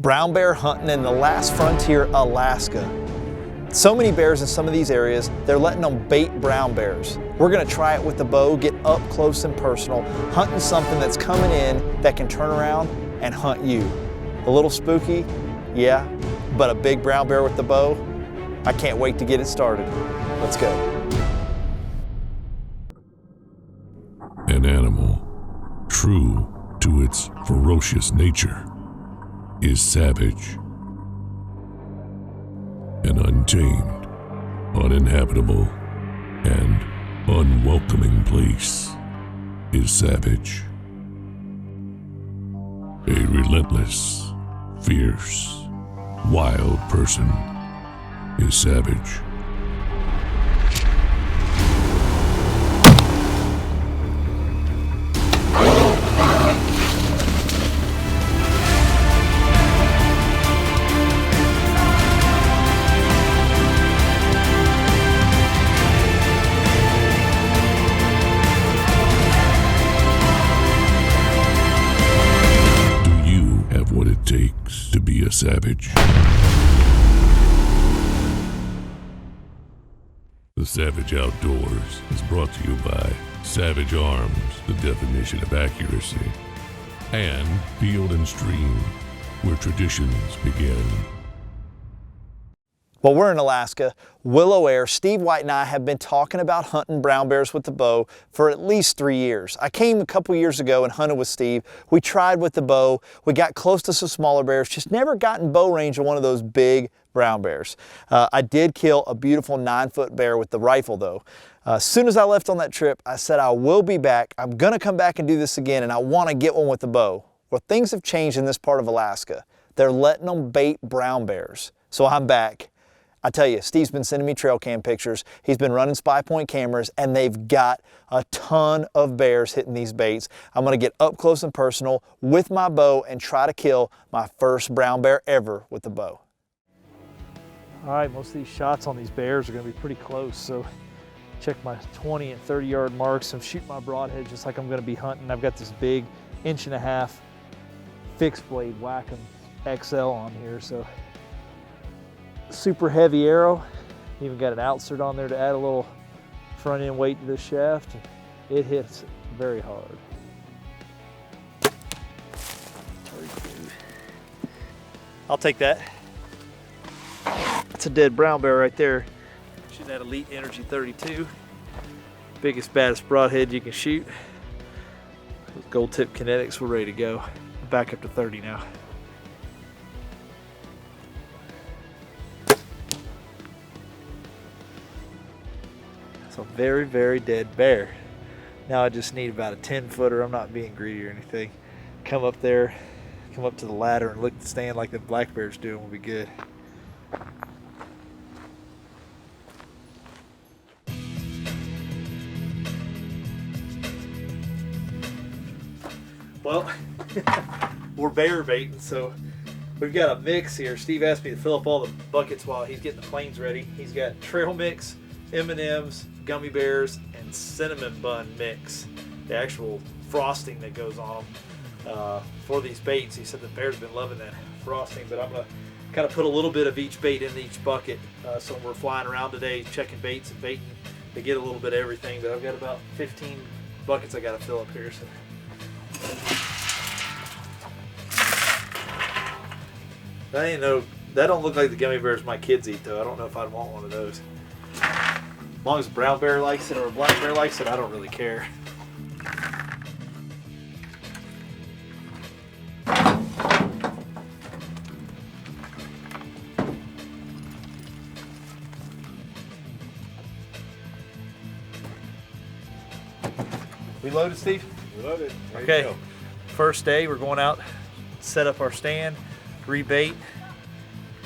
Brown bear hunting in the last frontier, Alaska. So many bears in some of these areas, they're letting them bait brown bears. We're gonna try it with the bow, get up close and personal, hunting something that's coming in that can turn around and hunt you. A little spooky, yeah, but a big brown bear with the bow, I can't wait to get it started. Let's go. An animal, true to its ferocious nature, is savage. An untamed, uninhabitable, and unwelcoming place is savage. A relentless, fierce, wild person is savage. What it takes to be a savage. The Savage Outdoors is brought to you by Savage Arms, the definition of accuracy, and Field and Stream, where traditions begin. Well, we're in Alaska, Willow Air. Steve White and I have been talking about hunting brown bears with the bow for at least 3 years. I came a couple years ago and hunted with Steve. We tried with the bow. We got close to some smaller bears, just never got in bow range of one of those big brown bears. I did kill a beautiful 9-foot bear with the rifle though. As soon as I left on that trip, I said I will be back. I'm gonna come back and do this again, and I wanna get one with the bow. Well, things have changed in this part of Alaska. They're letting them bait brown bears. So I'm back. I tell you, Steve's been sending me trail cam pictures. He's been running spy point cameras, and they've got a ton of bears hitting these baits. I'm gonna get up close and personal with my bow and try to kill my first brown bear ever with the bow. All right, most of these shots on these bears are gonna be pretty close, so check my 20 and 30 yard marks and shoot my broadhead just like I'm gonna be hunting. I've got this big 1.5" fixed blade Wacom XL on here, so super heavy arrow. Even got an outsert on there to add a little front end weight to this shaft. It hits very hard. I'll take that. That's a dead brown bear right there. Shoot that Elite Energy 32. Biggest, baddest broadhead you can shoot. Those gold tip kinetics, we're ready to go. Back up to 30 now. So very, very dead bear. Now I just need about a 10-footer. I'm not being greedy or anything. Come up there, come up to the ladder and lick the stand like the black bear's doing will be good. Well, we're bear baiting, so we've got a mix here. Steve asked me to fill up all the buckets while he's getting the planes ready. He's got trail mix, M&Ms, gummy bears, and cinnamon bun mix, the actual frosting that goes on them for these baits. He said the bear's been loving that frosting, but I'm gonna kind of put a little bit of each bait in each bucket. So when we're flying around today checking baits and baiting, to get a little bit of everything, but I've got about 15 buckets I gotta fill up here. So. That don't look like the gummy bears my kids eat though. I don't know if I'd want one of those. As long as a brown bear likes it or a black bear likes it, I don't really care. We loaded, Steve? We loaded. Okay. First day, we're going out, set up our stand, rebait,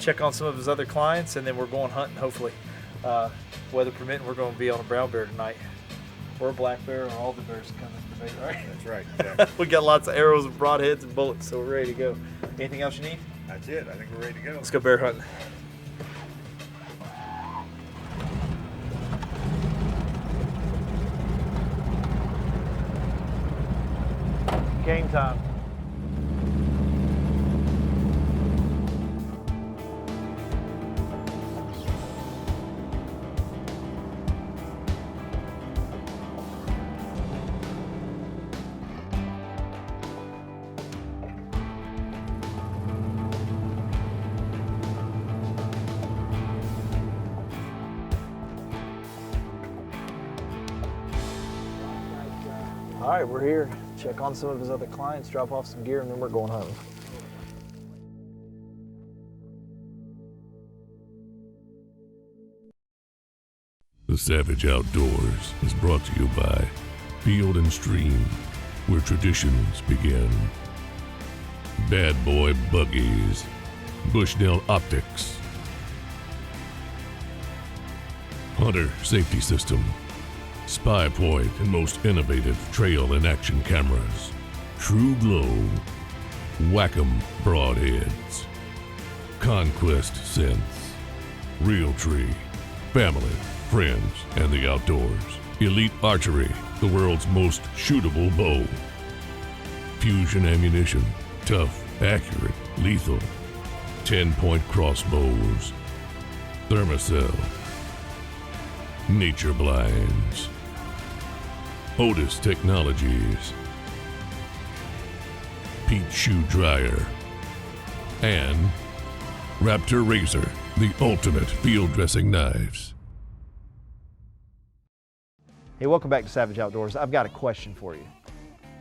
check on some of his other clients, and then we're going hunting, hopefully. Weather permitting, we're going to be on a brown bear tonight. Or a black bear, or all the bears come in the bait, right? That's right. Yeah. We got lots of arrows and broadheads and bullets, so we're ready to go. Anything else you need? That's it. I think we're ready to go. Let's go bear hunting. Game time. All right, we're here. Check on some of his other clients, drop off some gear, and then we're going home. The Savage Outdoors is brought to you by Field and Stream, where traditions begin. Bad Boy Buggies, Bushnell Optics, Hunter Safety System, Spy Point and most innovative trail and action cameras, True Glow, Wacom Broadheads, Conquest Scents, Realtree, Family, Friends, and the Outdoors, Elite Archery, the world's most shootable bow, Fusion Ammunition, tough, accurate, lethal, 10-point crossbows, Thermacell, Nature Blinds, Otis Technologies, Pete Shoe Dryer, and Raptor Razor, the ultimate field dressing knives. Hey, welcome back to Savage Outdoors. I've got a question for you.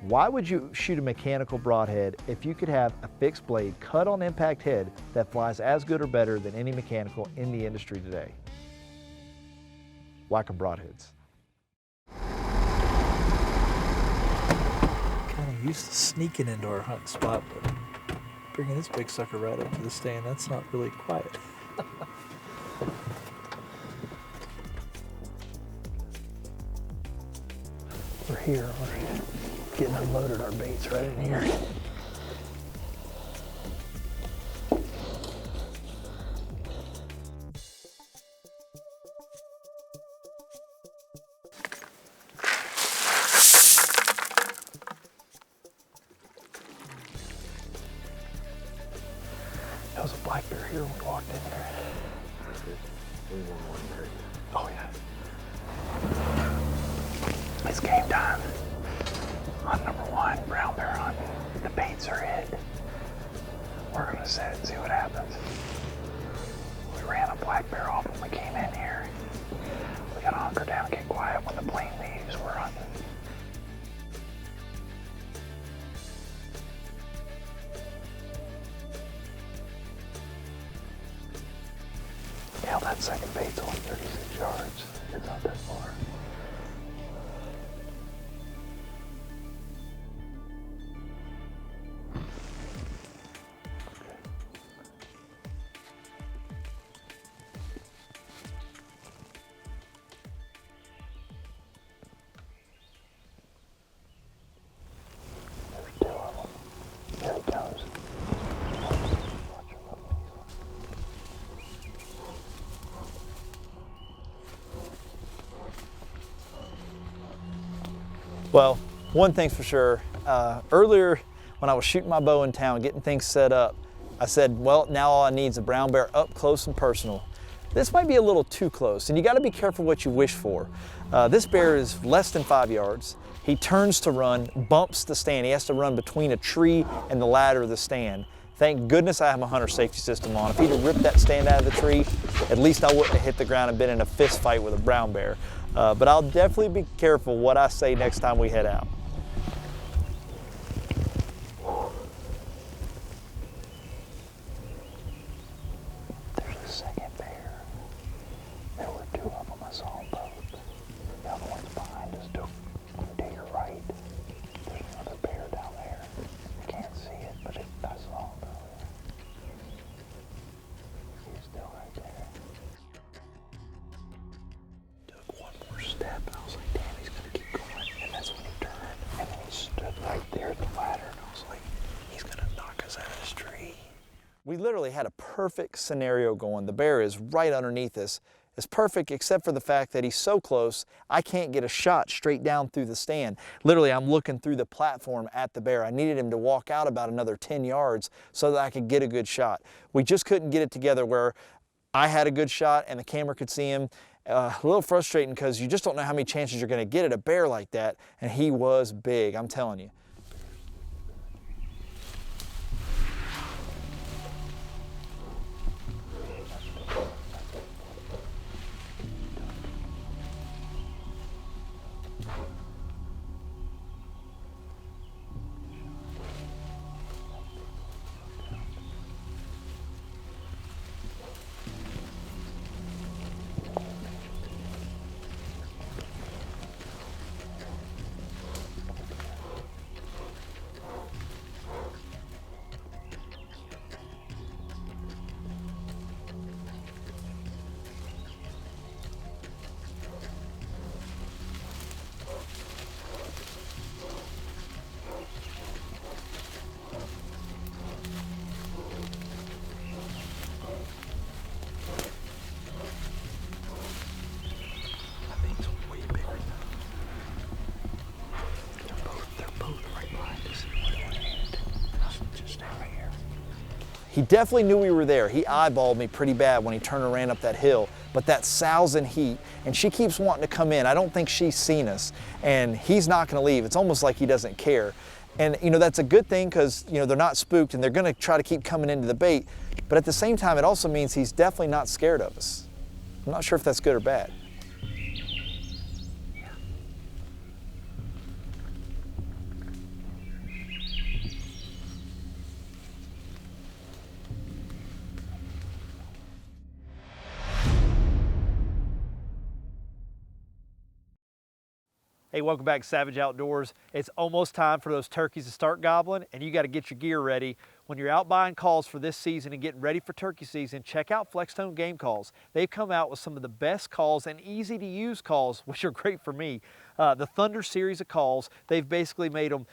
Why would you shoot a mechanical broadhead if you could have a fixed blade cut on impact head that flies as good or better than any mechanical in the industry today? Wacom broadheads. Kind of used to sneaking into our hunting spot, but bringing this big sucker right up to the stand, that's not really quiet. We're here, we're getting unloaded our baits right in here. There was a black bear here when we walked in there. Oh yeah. It's game time. Hunt number one, brown bear hunt. The baits are hit. We're gonna set it and see what happens. We ran a black bear off when we came in here. We gotta hunker down, get quiet. When the plane leaves, we're hunting. Hell, that second bait's only 36 yards. It's not that far. There's two of them. There he goes. Well, one thing's for sure, earlier when I was shooting my bow in town, getting things set up, I said, well, now all I need is a brown bear up close and personal. This might be a little too close, and you gotta be careful what you wish for. This bear is less than 5 yards. He turns to run, bumps the stand. He has to run between a tree and the ladder of the stand. Thank goodness I have my Hunter Safety System on. If he'd have ripped that stand out of the tree, at least I wouldn't have hit the ground and been in a fist fight with a brown bear. But I'll definitely be careful what I say next time we head out. There's a second bear. There were two of them. I saw them both. The other one's behind us to your right. There's another bear down there. You can't see it, but I saw him earlier. He's still right there. Took one more step, and I was like, damn, he's gonna keep going. And that's when he turned, and then he stood right there at the ladder, and I was like, he's gonna knock us out of this tree. We literally had a perfect scenario going. The bear is right underneath us. It's perfect except for the fact that he's so close, I can't get a shot straight down through the stand. Literally, I'm looking through the platform at the bear. I needed him to walk out about another 10 yards so that I could get a good shot. We just couldn't get it together where I had a good shot and the camera could see him. A little frustrating because you just don't know how many chances you're going to get at a bear like that, and he was big, I'm telling you. He definitely knew we were there. He eyeballed me pretty bad when he turned and ran up that hill. But that sow's in heat, and she keeps wanting to come in. I don't think she's seen us, and he's not gonna leave. It's almost like he doesn't care. And that's a good thing because they're not spooked and they're gonna try to keep coming into the bait. But at the same time, it also means he's definitely not scared of us. I'm not sure if that's good or bad. Hey, welcome back to Savage Outdoors. It's almost time for those turkeys to start gobbling, and you got to get your gear ready. When you're out buying calls for this season and getting ready for turkey season, check out Flexstone Game Calls. They've come out with some of the best calls and easy to use calls, which are great for me. The Thunder series of calls, they've basically made them,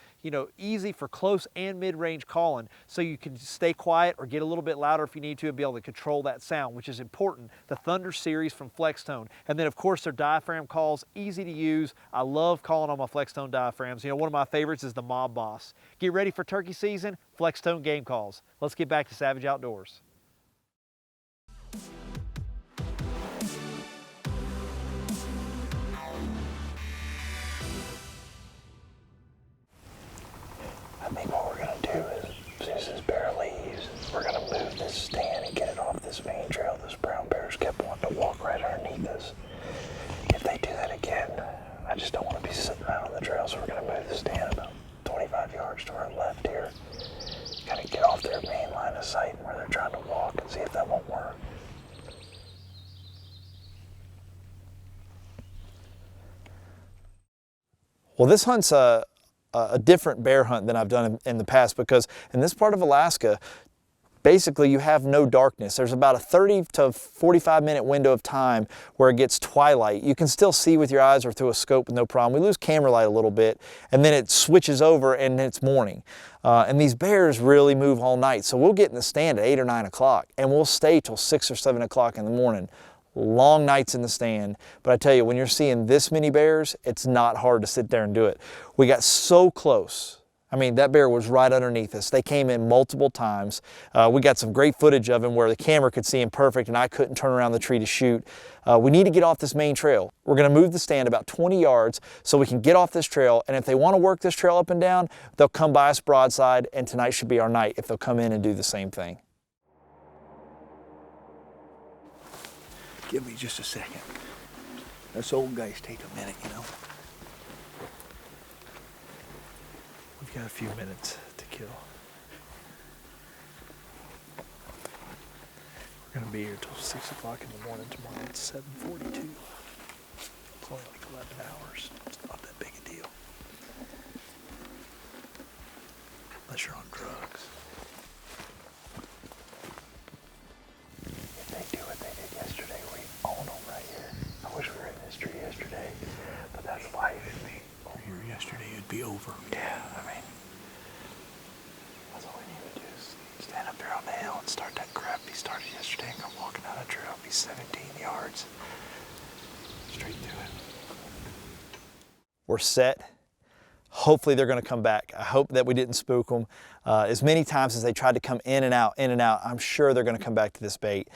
easy for close and mid-range calling, so you can stay quiet or get a little bit louder if you need to and be able to control that sound, which is important. The Thunder series from Flexstone. And then of course their diaphragm calls, easy to use. I love calling on my Flexstone diaphragms. One of my favorites is the Mob Boss. Get ready for turkey season, Flexstone Game Calls. Let's get back to Savage Outdoors. I think what we're going to do is, as soon as this bear leaves, we're going to move this stand and get it off this main trail. Those brown bears kept wanting to walk right underneath us. If they do that again, I just don't want to be sitting out on the trail, so we're going to move the stand about 25 yards to our left here. Kind of get off their main line of sight where they're trying to walk and see if that won't work. Well, this hunt's a different bear hunt than I've done in the past, because in this part of Alaska, basically you have no darkness. There's about a 30 to 45 minute window of time where it gets twilight. You can still see with your eyes or through a scope with no problem. We lose camera light a little bit, and then it switches over and it's morning. And these bears really move all night. So we'll get in the stand at 8 or 9 o'clock and we'll stay till 6 or 7 o'clock in the morning. Long nights in the stand. But I tell you, when you're seeing this many bears, it's not hard to sit there and do it. We got so close. I mean, that bear was right underneath us. They came in multiple times. We got some great footage of him where the camera could see him perfect and I couldn't turn around the tree to shoot. We need to get off this main trail. We're gonna move the stand about 20 yards so we can get off this trail, and if they wanna work this trail up and down, they'll come by us broadside, and tonight should be our night if they'll come in and do the same thing. Give me just a second. Us old guys take a minute, We've got a few minutes to kill. We're gonna be here till 6 o'clock in the morning tomorrow. It's 7:42. It's only like 11 hours. It's not that big a deal. Unless you're on drugs. If they do what they did yesterday, we own them right here. I wish we were in this tree yesterday, but that's life. If you were yesterday, it'd be over. Yeah, that's all we need to do is stand up there on the hill and start that crap he started yesterday and go walking down the trail. It'll be 17 yards straight through it. We're set. Hopefully they're going to come back. I hope that we didn't spook them. As many times as they tried to come in and out, I'm sure they're going to come back to this bait.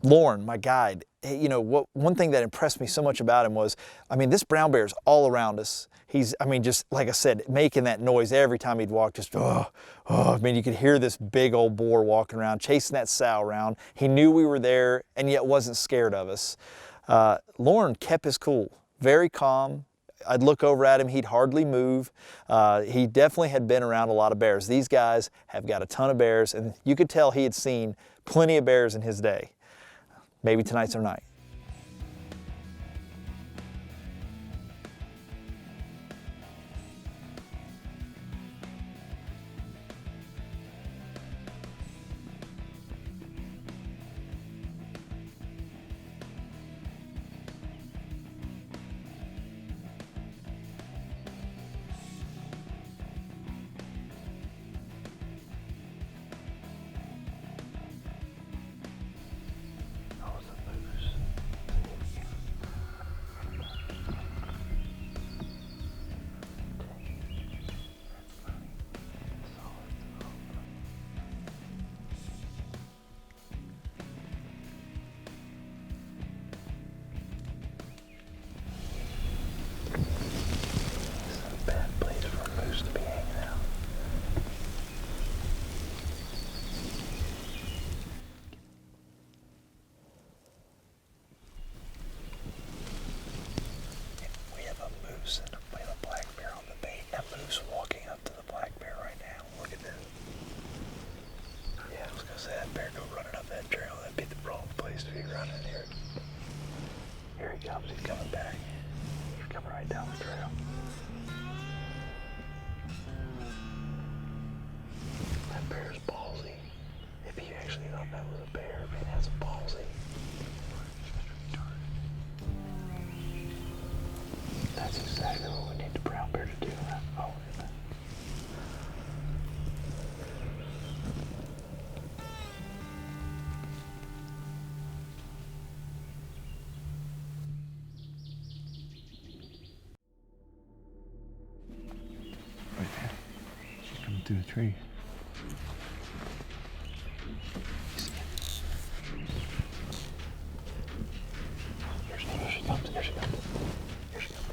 Lauren, my guide, one thing that impressed me so much about him was, this brown bear is all around us. He's, just like I said, making that noise every time he'd walk, just, you could hear this big old boar walking around, chasing that sow around. He knew we were there and yet wasn't scared of us. Lauren kept his cool, very calm. I'd look over at him, he'd hardly move. He definitely had been around a lot of bears. These guys have got a ton of bears, and you could tell he had seen plenty of bears in his day. Maybe tonight's our night. be running here. Here he comes. He's coming back. He's coming right down the trail. That bear's ballsy. If he actually thought that was a bear, man, that's ballsy. That's exactly what we need the brown bear to do. Oh, yeah. Right there. She's coming through the tree. Here she comes. Here she comes. Here she comes. Here she comes.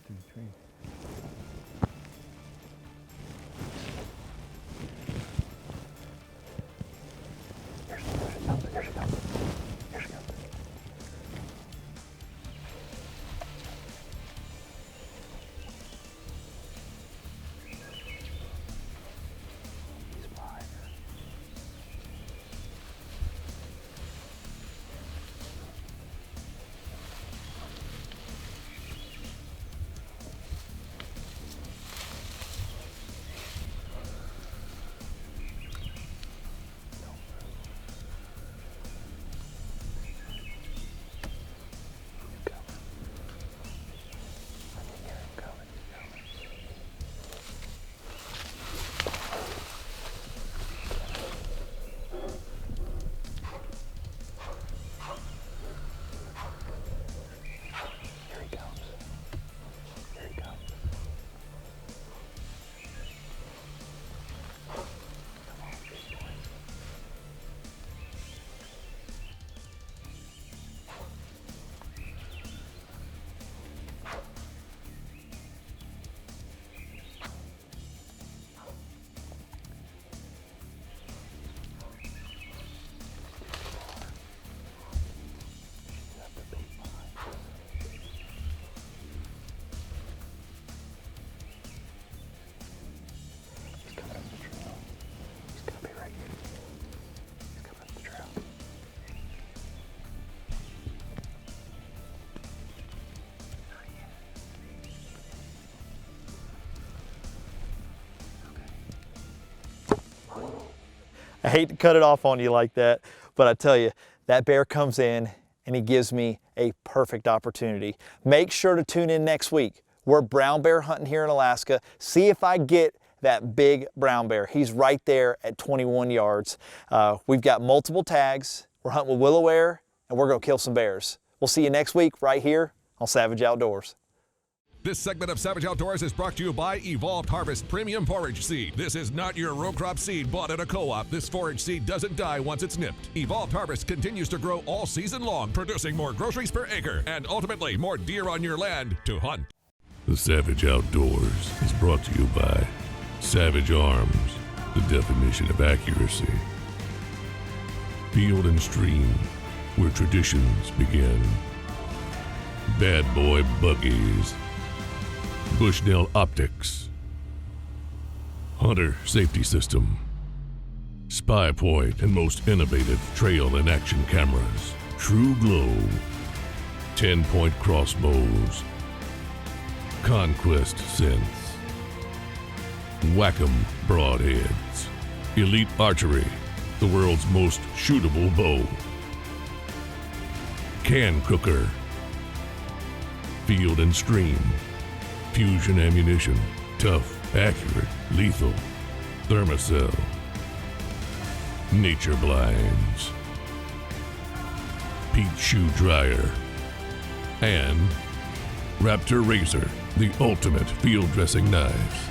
Through the tree. Here she comes. Here she comes. Here she comes. He's fine. Here he comes. Here he comes. Come on, big boy. Got the big behind. He's coming up the trail. He's gonna be right here. He's coming up the trail. I hate to cut it off on you like that, but I tell you, that bear comes in and he gives me a perfect opportunity. Make sure to tune in next week. We're brown bear hunting here in Alaska. See if I get that big brown bear. He's right there at 21 yards. We've got multiple tags. We're hunting with willow ware, and we're gonna kill some bears. We'll see you next week right here on Savage Outdoors. This segment of Savage Outdoors is brought to you by Evolved Harvest Premium Forage Seed. This is not your row crop seed bought at a co-op. This forage seed doesn't die once it's nipped. Evolved Harvest continues to grow all season long, producing more groceries per acre and ultimately more deer on your land to hunt. The Savage Outdoors is brought to you by Savage Arms, the definition of accuracy. Field and Stream, where traditions begin. Bad Boy Buggies. Bushnell Optics. Hunter Safety System. Spy Point and most innovative trail and action cameras. True Glow. 10-point crossbows. Conquest Synths. Whack-'em Broadheads. Elite Archery, the world's most shootable bow. Can Cooker. Field and Stream. Fusion Ammunition. Tough, accurate, lethal. Thermacell. Nature Blinds. Pete Shoe Dryer. and Raptor Razor, the ultimate field dressing knives.